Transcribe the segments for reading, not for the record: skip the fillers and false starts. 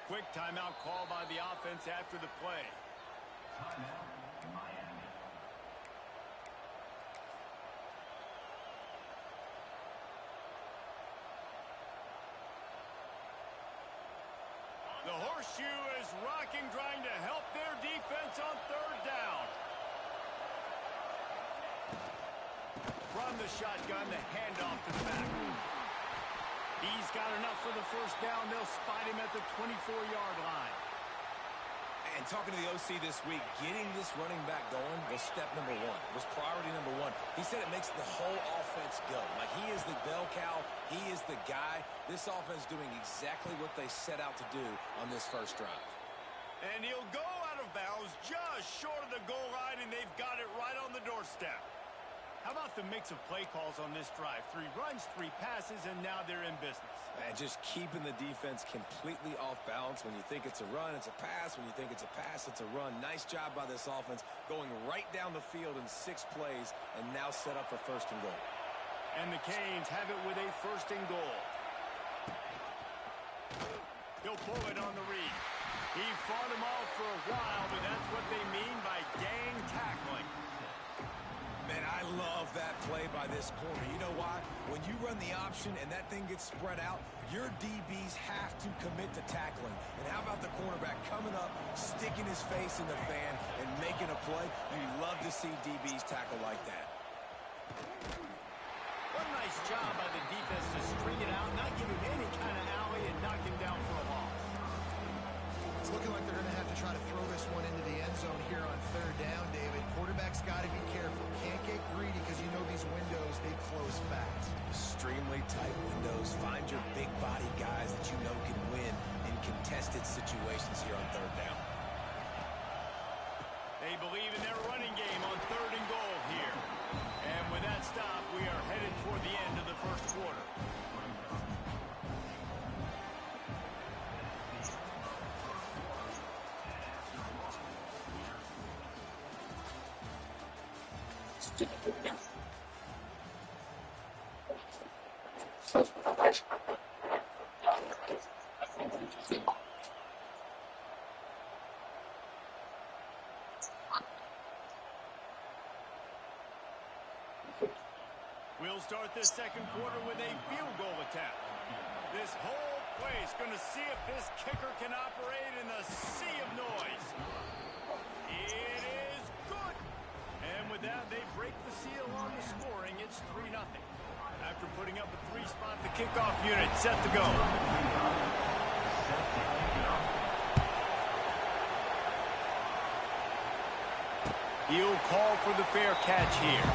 Quick timeout call by the offense after the play. The horseshoe is rocking, trying to help their defense on third down. From the shotgun, the handoff to the back. He's got enough for the first down. They'll spot him at the 24-yard line. And talking to the OC this week, getting this running back going was step number one. It was priority number one. He said it makes the whole offense go. Like, he is the bell cow. He is the guy. This offense doing exactly what they set out to do on this first drive. And he'll go out of bounds just short of the goal line, and they've got it right on the doorstep. How about the mix of play calls on this drive? 3 runs, 3 passes, and now they're in business. And just keeping the defense completely off balance. When you think it's a run, it's a pass. When you think it's a pass, it's a run. Nice job by this offense, going right down the field in 6 plays, and now set up for first and goal. And the Canes have it with a first and goal. He'll pull it on the read. He fought him off for a while, but that's what they mean by gang tackling. Man, I love that play by this corner. You know why? When you run the option and that thing gets spread out, your DBs have to commit to tackling. And how about the cornerback coming up, sticking his face in the fan, and making a play? You love to see DBs tackle like that. What a nice job by the defense to string it out, not give him any kind of alley, and knock him down for a loss. It's looking like they're going to have to try to throw this one into the end zone here on third down, David. Quarterback's got to be careful. Can't get greedy because you know these windows, they close fast. Extremely tight windows. Find your big body guys that you know can win in contested situations here on third down. They believe in their running game on third and goal here. And with that stop, we are headed toward the end of the first quarter. We'll start this second quarter with a field goal attempt. This whole place going to see if this kicker can operate in the sea of noise. It is good. And with that, they break the seal on the scoring. It's 3-0. After putting up a 3-spot, the kickoff unit set to go. He'll call for the fair catch here.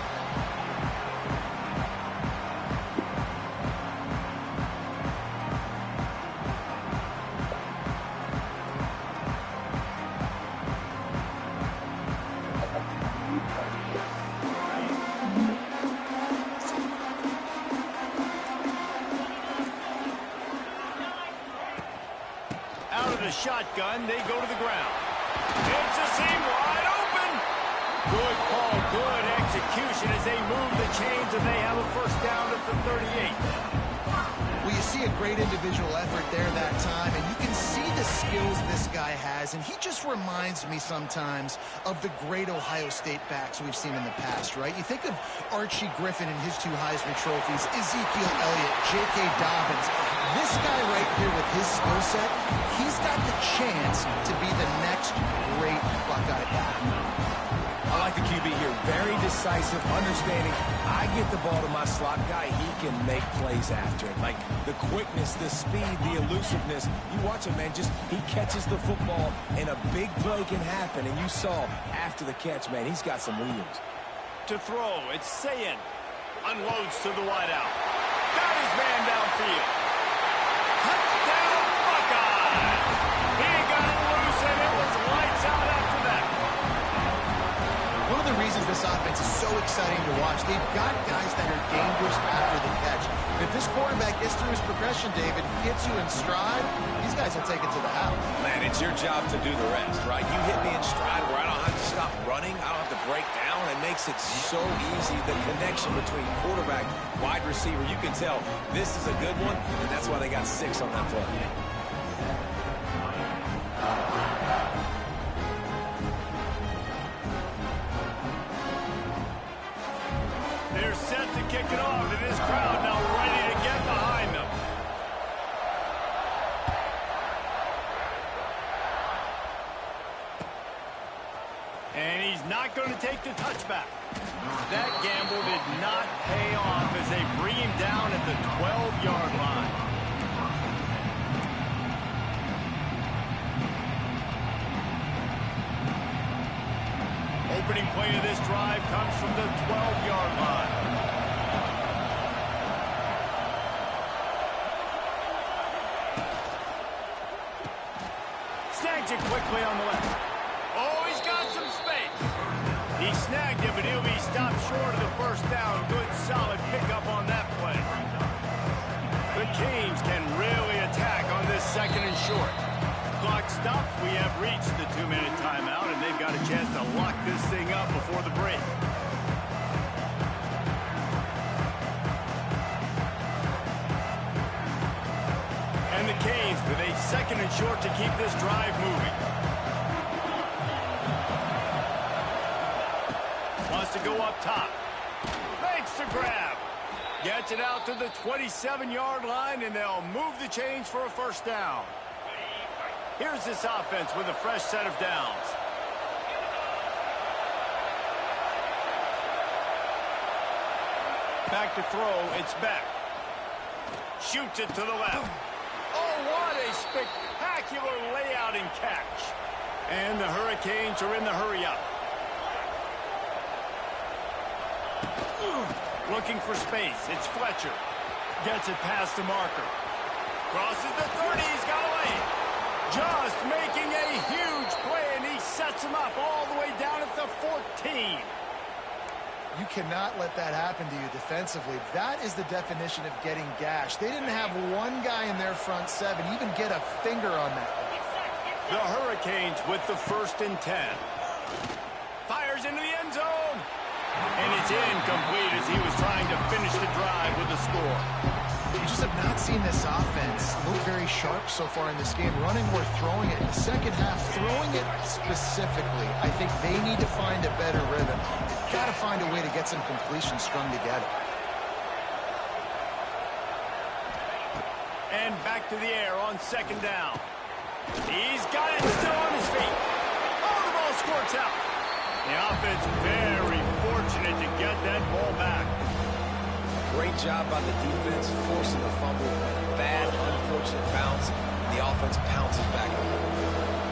Shotgun, they go to the ground. It's a seam wide open. Good call, good execution as they move the chains, and they have a first down at the 38. Well, you see a great individual effort there that time, and you can see the skills this guy has, and he just reminds me sometimes of the great Ohio State backs we've seen in the past, right? You think of Archie Griffin and his 2 Heisman trophies, Ezekiel Elliott, J.K. Dobbins. This guy right here with his skill set, he's got the chance to be the next great Buckeye back. I like the QB here. Very decisive, understanding. I get the ball to my slot guy. He can make plays after it. Like the quickness, the speed, the elusiveness. You watch him, man. Just he catches the football, and a big play can happen. And you saw after the catch, man, he's got some wheels. To throw, it's Sayin. Unloads to the wideout. Got his man downfield. Touchdown, Buckeye! He got loose, and it was lights out after that. One of the reasons this offense is so exciting to watch, they've got guys that are dangerous after the catch. If this quarterback gets through his progression, David, gets you in stride, these guys will take it to the house. Man, it's your job to do the rest, right? You hit me in stride where I don't have to stop running. I don't have to break down. It makes it so easy. The connection between quarterback, wide receiver, you can tell this is a good one, and that's why they got 6 on that play. not going to take the touchback. That gamble did not pay off as they bring him down at the 12-yard line. Opening play of this drive comes from the 12-yard line. Snags it quickly on the left. Oh, he's got some space. He snagged it, but he'll be stopped short of the first down. Good, solid pickup on that play. The Canes can really attack on this second and short. Clock stops. We have reached the 2-minute timeout, and they've got a chance to lock this thing up before the break. And the Canes with a second and short to keep this drive moving. Wants to go up top. Makes the grab. Gets it out to the 27-yard line, and they'll move the chains for a first down. Here's this offense with a fresh set of downs. Back to throw, it's Beck. Shoots it to the left. Oh, what a spectacular layout and catch. And the Hurricanes are in the hurry-up. Looking for space, it's Fletcher. Gets it past the marker. Crosses the 30, he's got away. Just making a huge play, and he sets him up all the way down at the 14. You cannot let that happen to you defensively. That is the definition of getting gashed. They didn't have one guy in their front seven even get a finger on that. The Hurricanes with the 1st and 10. Fires into the end zone. And it's incomplete as he was trying to finish the drive with a score. You just have not seen this offense look very sharp so far in this game, running or throwing it. In the second half, throwing it specifically, I think they need to find a better rhythm. They've got to find a way to get some completions strung together. And back to the air on 2nd down. He's got it still on his feet. Oh, the ball squirts out. The offense very fortunate to get that ball back. Great job by the defense, forcing the fumble. Bad, unfortunate bounce. The offense pounces back.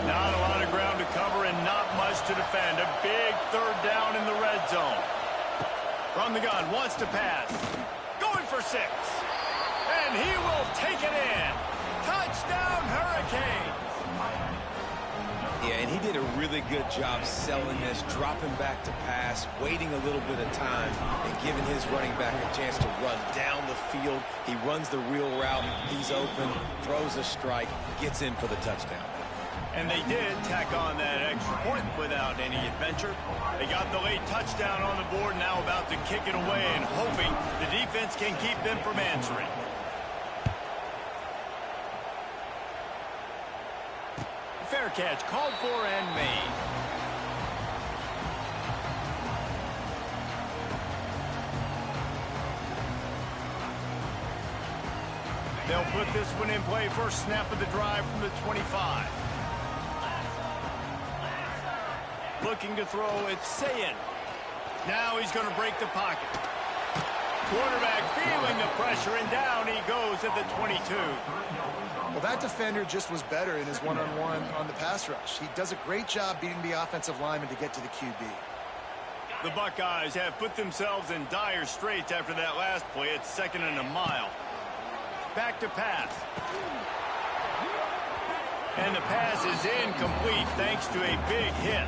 Not a lot of ground to cover and not much to defend. A big 3rd down in the red zone. From the gun, wants to pass. Going for 6. And he will take it in. Touchdown, Hurricanes. Yeah, and he did a really good job selling this, dropping back to pass, waiting a little bit of time, and giving his running back a chance to run down the field. He runs the real route. He's open, throws a strike, gets in for the touchdown. And they did tack on that extra point without any adventure. They got the late touchdown on the board, now about to kick it away and hoping the defense can keep them from answering. Fair catch, called for and made. They'll put this one in play. First snap of the drive from the 25. Looking to throw, it's Sayin. Now he's going to break the pocket. Quarterback feeling the pressure, and down he goes at the 22. Well, that defender just was better in his one-on-one on the pass rush. He does a great job beating the offensive lineman to get to the QB. The Buckeyes have put themselves in dire straits after that last play. It's 2nd and a mile. Back to pass. And the pass is incomplete thanks to a big hit.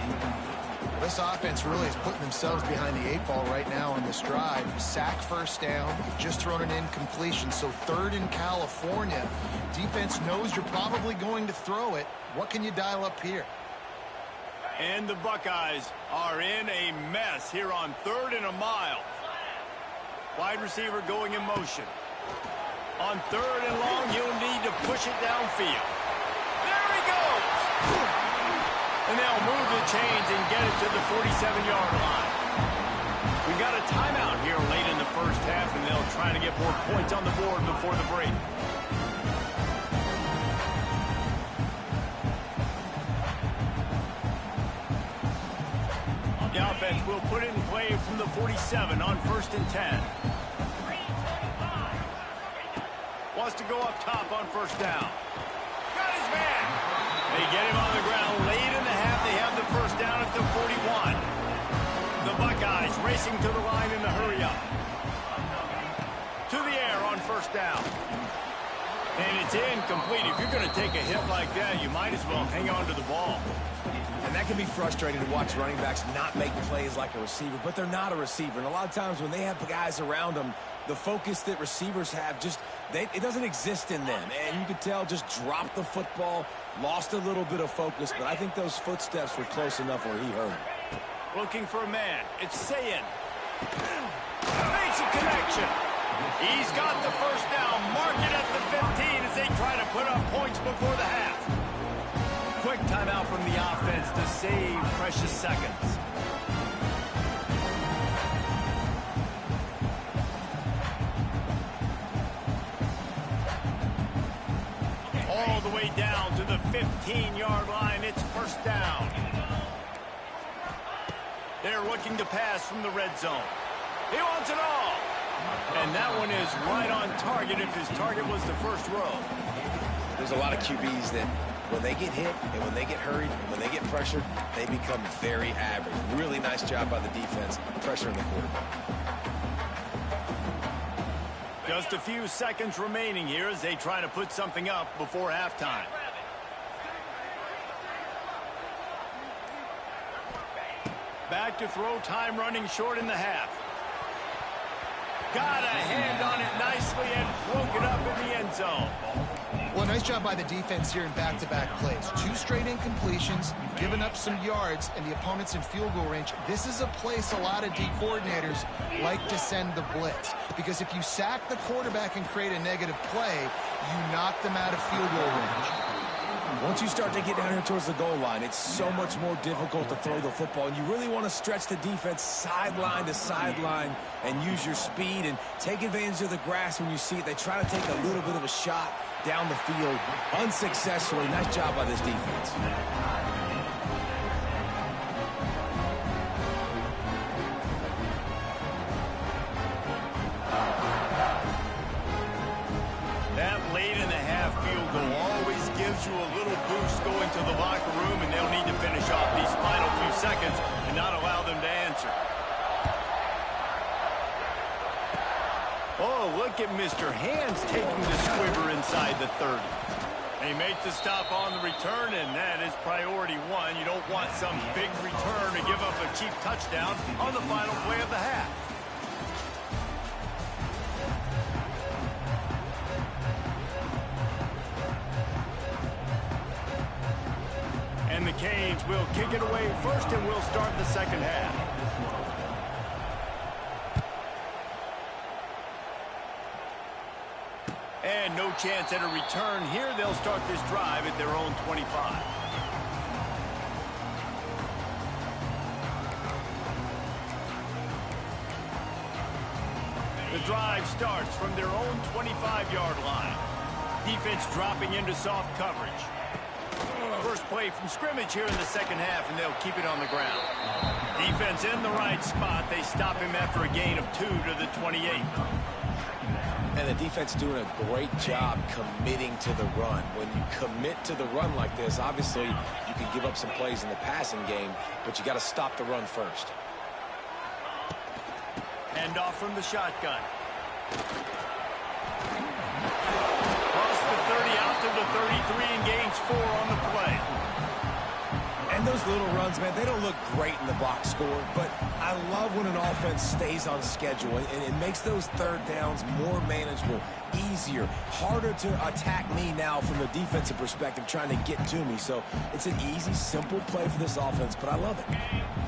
This offense really is putting themselves behind the 8 ball right now on this drive. Sack, 1st down. You've just thrown an incompletion, so 3rd in California. Defense knows you're probably going to throw it. What can you dial up here? And the Buckeyes are in a mess here on 3rd and a mile. Wide receiver going in motion. On 3rd and long, you'll need to push it downfield. There he goes! And they'll move the chains and get it to the 47-yard line. We've got a timeout here late in the first half, and they'll try to get more points on the board before the break. The will put it in play from the 47 on 1st and 10. Wants to go up top on 1st down. Got his man. They get him on the ground late in the half. They have the 1st down at the 41. The Buckeyes racing to the line in the hurry up. To the air on 1st down. And it's incomplete. If you're going to take a hit like that, you might as well hang on to the ball. And that can be frustrating to watch running backs not make plays like a receiver, but they're not a receiver. And a lot of times when they have guys around them, the focus that receivers have it doesn't exist in them. And you could tell just dropped the football, lost a little bit of focus, but I think those footsteps were close enough where he hurt him. Looking for a man. It's Sayin. Makes a connection. He's got the 1st down. Mark it at the 15 as they try to put up points before the half. Quick timeout from the offense to save precious seconds. All the way down to the 15-yard line. It's 1st down. They're looking to pass from the red zone. He wants it all. And that one is right on target if his target was the 1st row. There's a lot of QBs that when they get hit and when they get hurried and when they get pressured, they become very average. Really nice job by the defense pressuring the quarterback. Just a few seconds remaining here as they try to put something up before halftime. Back to throw, time running short in the half. Got a hand on it nicely and broke it up in the end zone. Well, nice job by the defense here in back-to-back plays. 2 straight incompletions, giving up some yards, and the opponent's in field goal range. This is a place a lot of D coordinators like to send the blitz, because if you sack the quarterback and create a negative play, you knock them out of field goal range. Once you start to get down here towards the goal line, it's so much more difficult to throw the football, and you really want to stretch the defense sideline to sideline and use your speed and take advantage of the grass when you see it. They try to take a little bit of a shot down the field unsuccessfully. Nice job by this defense. That late in the half field goal always gives you a little boost going to the locker room, and they'll need to finish off these final few seconds and not allow them to answer. Oh, look at Mr. Hands taking the squibber inside the 30. They make the stop on the return, and that is priority 1. You don't want some big return to give up a cheap touchdown on the final play of the half. And the Canes will kick it away first, and we'll start the second half. And no chance at a return here. They'll start this drive at their own 25. The drive starts from their own 25-yard line. Defense dropping into soft coverage. First play from scrimmage here in the second half, and they'll keep it on the ground. Defense in the right spot. They stop him after a gain of 2 to the 28. And the defense doing a great job committing to the run. When you commit to the run like this, obviously you can give up some plays in the passing game, but you got to stop the run first. Hand off from the shotgun. Cross the 30 out to the 33 and gains 4 on the play. And those little runs, man, they don't look great in the box score, but I love when an offense stays on schedule, and it makes those third downs more manageable, easier, harder to attack me now from a defensive perspective trying to get to me. So it's an easy, simple play for this offense, but I love it.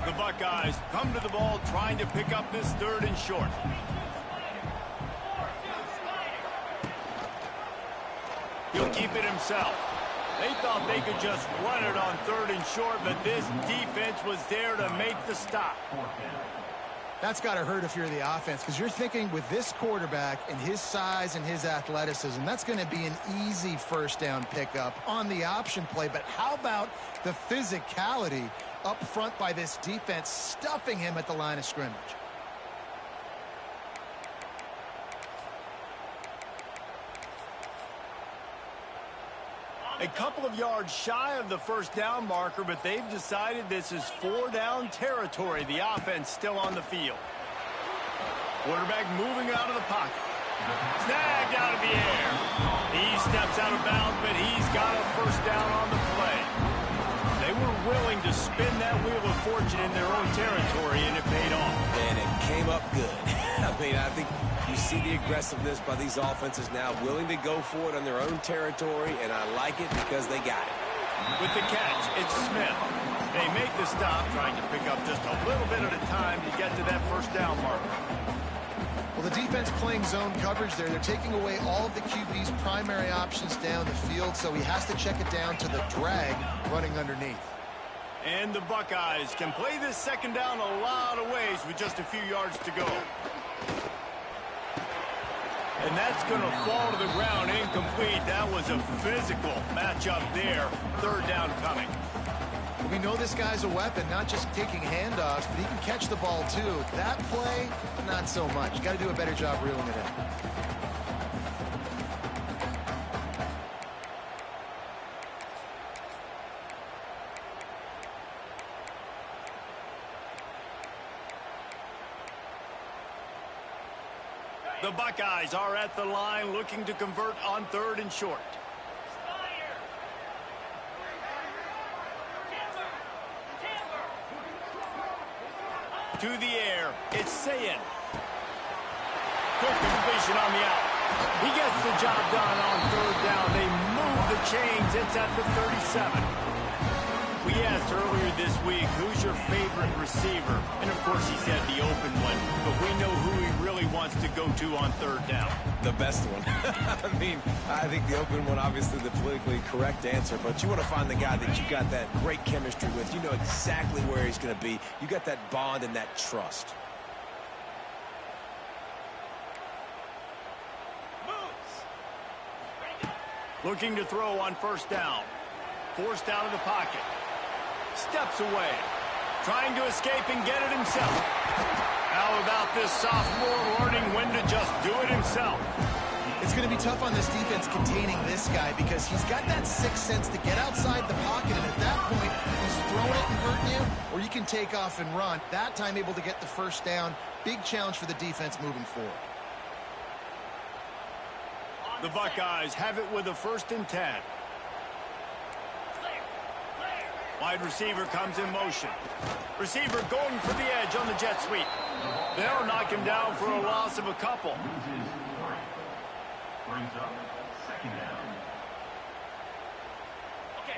The Buckeyes come to the ball trying to pick up this 3rd and short. He'll keep it himself. They thought they could just run it on 3rd and short, but this defense was there to make the stop. That's got to hurt if you're the offense, because you're thinking with this quarterback and his size and his athleticism, that's going to be an easy first down pickup on the option play. But how about the physicality up front by this defense, stuffing him at the line of scrimmage? A couple of yards shy of the first down marker, but they've decided this is 4-down territory. The offense still on the field. Quarterback moving out of the pocket. Snagged out of the air. He steps out of bounds, but he's got a first down on the play. They were willing to spin that wheel of fortune in their own territory, and it paid off. And it came up good. I mean, I think you see the aggressiveness by these offenses now, willing to go for it on their own territory, and I like it because they got it. With the catch, it's Smith. They make the stop, trying to pick up just a little bit at a time to get to that first down marker. Well, the defense playing zone coverage there. They're taking away all of the QB's primary options down the field, so he has to check it down to the drag running underneath. And the Buckeyes can play this second down a lot of ways with just a few yards to go. And that's going to fall to the ground incomplete. That was a physical matchup there. Third down coming. Well, we know this guy's a weapon, not just taking handoffs, but he can catch the ball too. That play, not so much. Got to do a better job reeling it in. The Buckeyes are at the line looking to convert on third and short. To the air, it's Sayin. Quick completion on the out. He gets the job done on third down. They move the chains. It's at the 37. We asked earlier this week, who's your favorite receiver? And, of course, he said the open one. But we know who he really wants to go to on third down. The best one. I mean, I think the open one, obviously the politically correct answer, but you want to find the guy that you got that great chemistry with. You know exactly where he's going to be. You got that bond and that trust. Looking to throw on first down. Forced out of the pocket. Steps away. Trying to escape and get it himself. How about this sophomore learning when to just do it himself? It's going to be tough on this defense containing this guy because he's got that sixth sense to get outside the pocket, and at that point, he's throwing it and hurting you, or you can take off and run. That time able to get the first down. Big challenge for the defense moving forward. The Buckeyes have it with a 1st and 10. Wide receiver comes in motion. Receiver going for the edge on the jet sweep. They'll knock him down for a loss of a couple.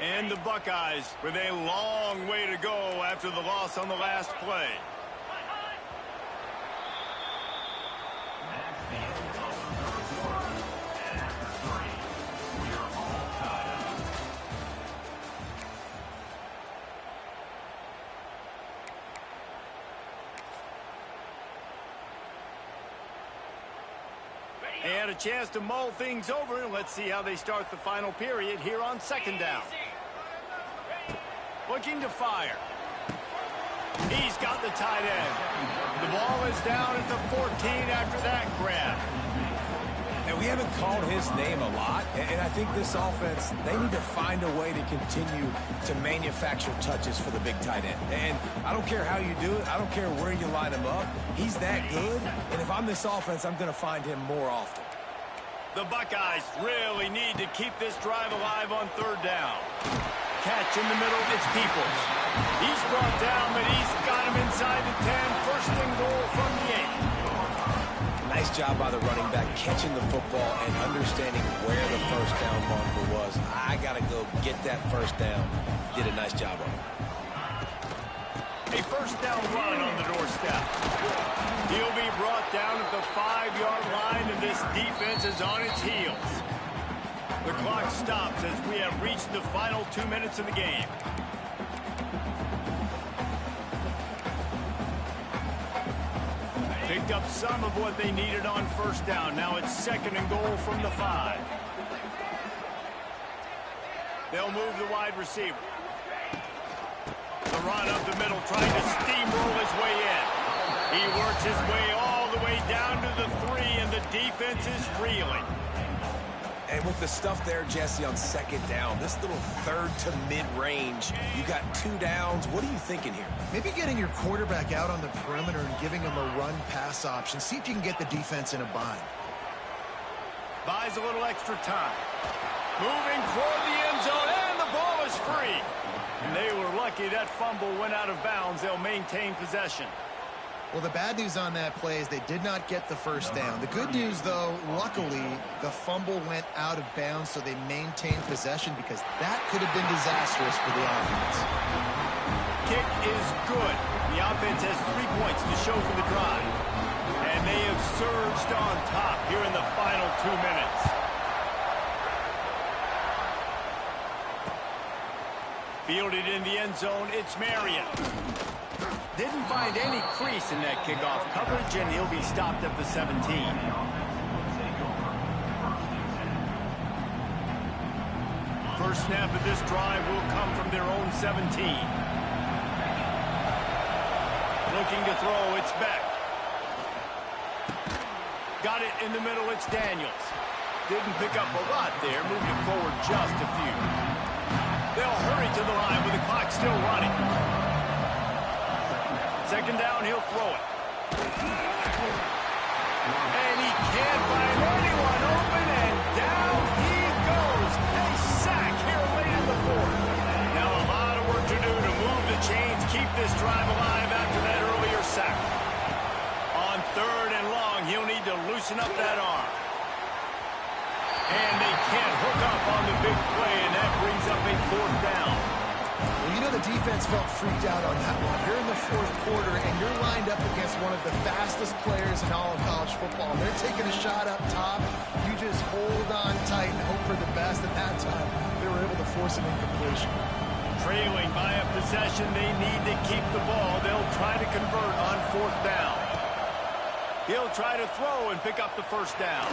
And the Buckeyes with a long way to go after the loss on the last play. And a chance to mull things over. Let's see how they start the final period here on second down. Looking to fire. He's got the tight end. The ball is down at the 14 after that grab. And we haven't called his name a lot, and I think this offense, they need to find a way to continue to manufacture touches for the big tight end. And I don't care how you do it. I don't care where you line him up. He's that good, and if I'm this offense, I'm going to find him more often. The Buckeyes really need to keep this drive alive on third down. Catch in the middle, it's Peoples. He's brought down, but he's got him inside the 10. First and goal from the 8. Nice job by the running back, catching the football and understanding where the first down marker was. I got to go get that first down. Did a nice job on it. A first down run on the doorstep. He'll be brought down at the 5-yard line, and this defense is on its heels. The clock stops as we have reached the final 2 minutes of the game. Picked up some of what they needed on first down. Now it's 2nd and goal from the 5. They'll move the wide receiver. The run up the middle, trying to steamroll his way in. He works his way all the way down to the 3, and the defense is reeling. And with the stuff there, Jesse, on 2nd down, this little 3rd to mid-range, you got 2 downs. What are you thinking here? Maybe getting your quarterback out on the perimeter and giving him a run-pass option. See if you can get the defense in a bind. Buys a little extra time. Moving toward the end zone, and the ball is free. And they were lucky that fumble went out of bounds. They'll maintain possession. Well, the bad news on that play is they did not get the first down. The good news, though, luckily, the fumble went out of bounds, so they maintained possession because that could have been disastrous for the offense. Kick is good. The offense has 3 points to show for the drive. And they have surged on top here in the final 2 minutes. Fielded in the end zone, it's Marion. Didn't find any crease in that kickoff coverage, and he'll be stopped at the 17. First snap of this drive will come from their own 17. Looking to throw, it's Beck. Got it in the middle, it's Daniels. Didn't pick up a lot there, moving forward just a few. They'll hurry to the line with the clock still running. 2nd down, he'll throw it. And he can't find anyone open, and down he goes. A sack here late in the 4th. Now a lot of work to do to move the chains, keep this drive alive after that earlier sack. On 3rd and long, he'll need to loosen up that arm. And they can't hook up on the big play, and that brings up a 4th down. Well, you know the defense felt freaked out on that one. You're in the 4th quarter, and you're lined up against one of the fastest players in all of college football. And they're taking a shot up top. You just hold on tight and hope for the best. At that time, they were able to force an incompletion. Trailing by a possession, they need to keep the ball. They'll try to convert on 4th down. He'll try to throw and pick up the first down.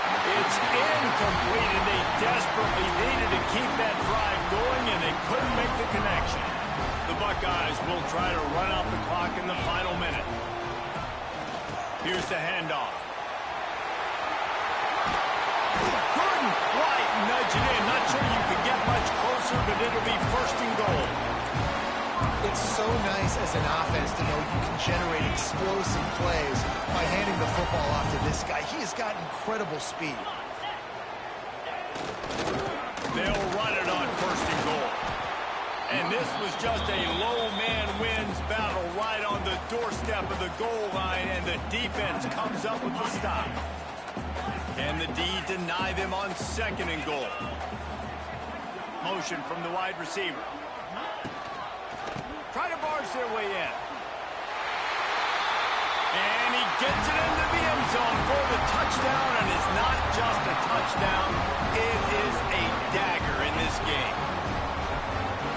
It's incomplete, and they desperately needed to keep that drive going, and they couldn't make the connection. The Buckeyes will try to run out the clock in the final minute. Here's the handoff. Couldn't quite nudge it in. Not sure you could get much closer, but it'll be 1st and goal. It's so nice as an offense to know you can generate explosive plays by handing the football off to this guy. He has got incredible speed. They'll run it on 1st and goal. And this was just a low man wins battle right on the doorstep of the goal line, and the defense comes up with the stop. Can the D deny them on 2nd and goal? Motion from the wide receiver. Try to barge their way in. And he gets it into the end zone for the touchdown, and it's not just a touchdown, it is a dagger in this game.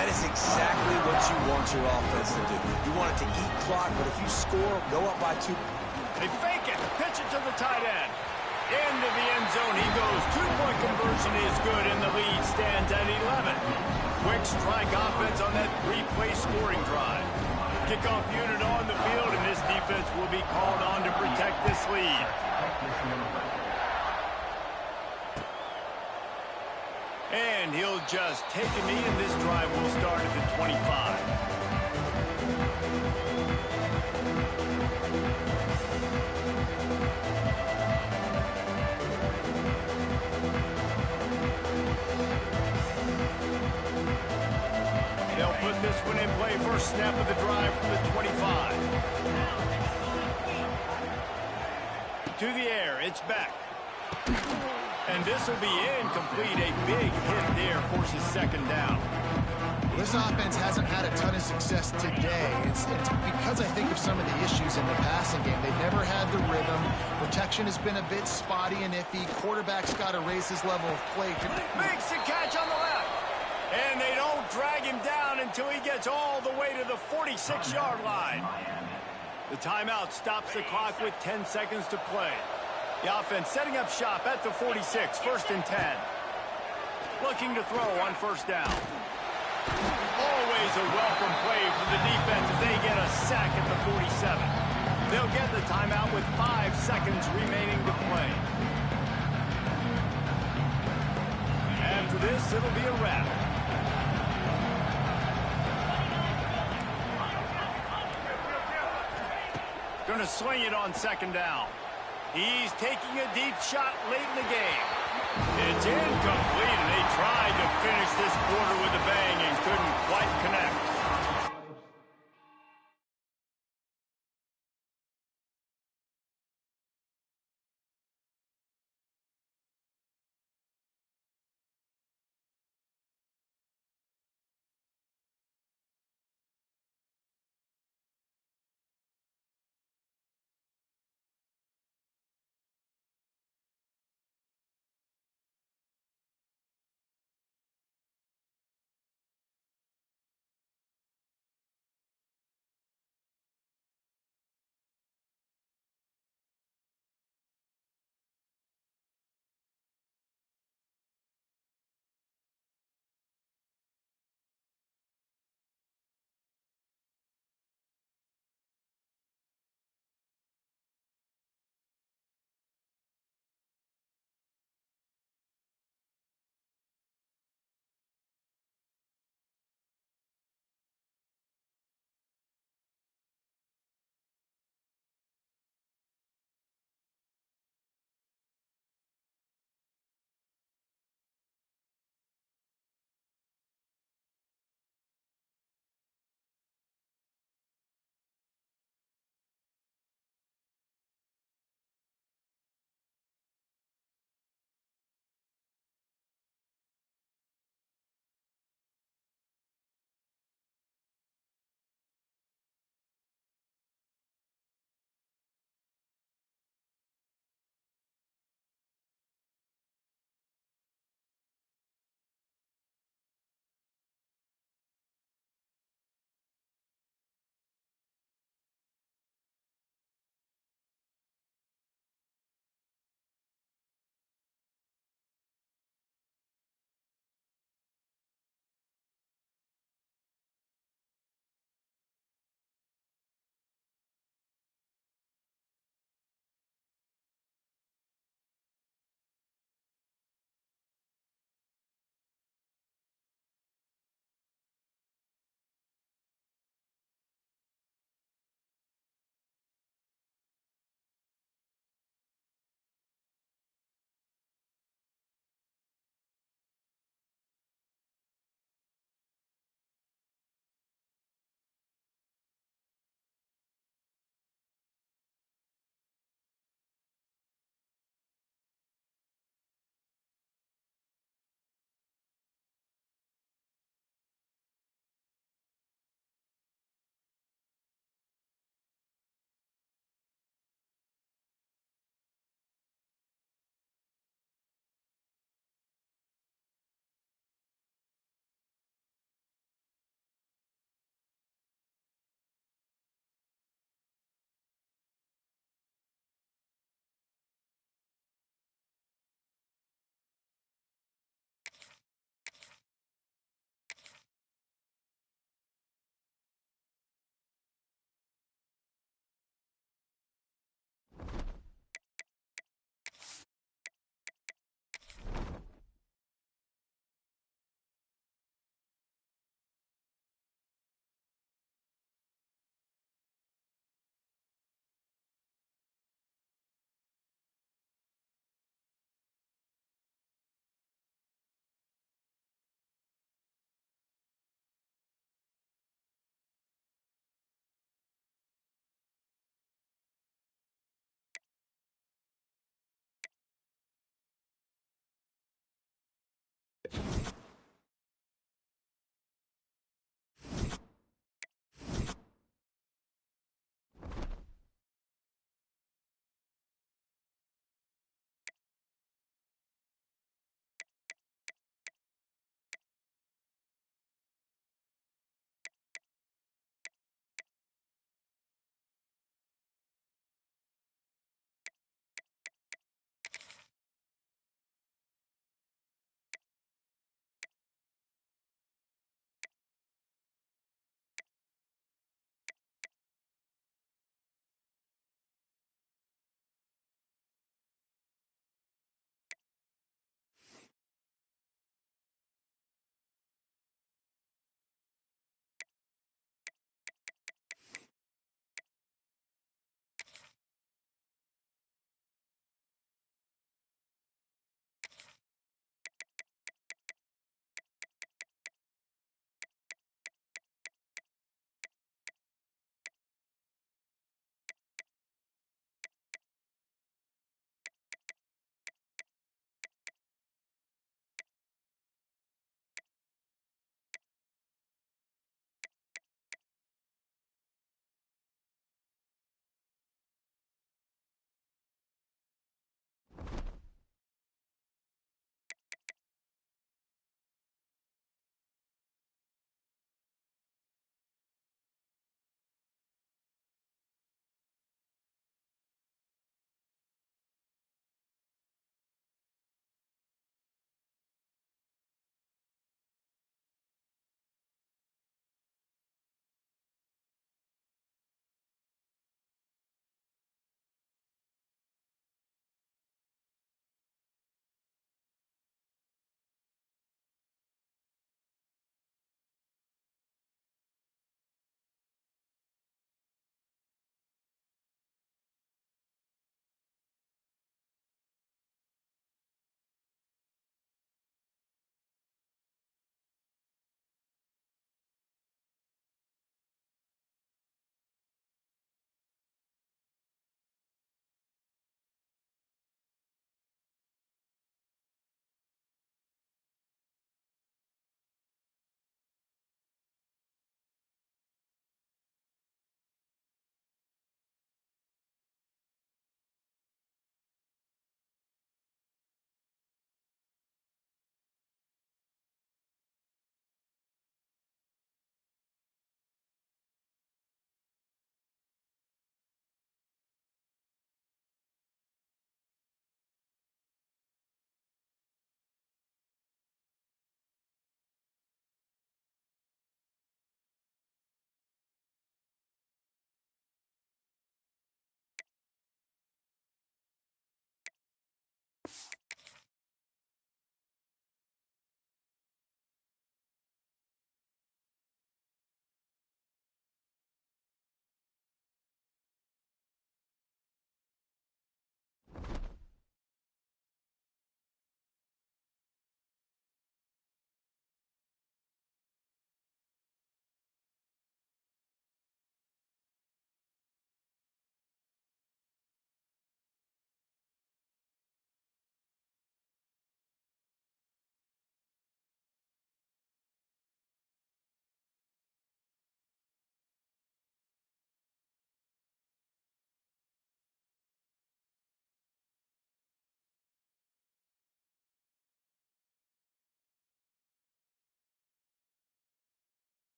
That is exactly what you want your offense to do. You want it to eat clock, but if you score, go up by 2. They fake it, pitch it to the tight end. Into the end zone he goes. 2-point conversion is good, and the lead stands at 11. Quick strike offense on that 3-play scoring drive. Kickoff unit on the field, and this defense will be called on to protect this lead. And he'll just take a knee, and this drive will start at the 25. They'll put this one in play. First snap of the drive from the 25. To the air, it's back. And this will be incomplete. A big hit there forces 2nd down. This offense hasn't had a ton of success today. It's because I think of some of the issues in the passing game. They've never had the rhythm. Protection has been a bit spotty and iffy. Quarterback's got to raise his level of play. Makes the catch on the left. And they don't drag him down until he gets all the way to the 46-yard line. The timeout stops the clock with 10 seconds to play. The offense setting up shop at the 46, 1st and 10. Looking to throw on 1st down. Always a welcome play for the defense as they get a sack at the 47. They'll get the timeout with 5 seconds remaining to play. After this, it'll be a wrap. Going to swing it on 2nd down. He's taking a deep shot late in the game. It's incomplete, and they tried to finish this quarter with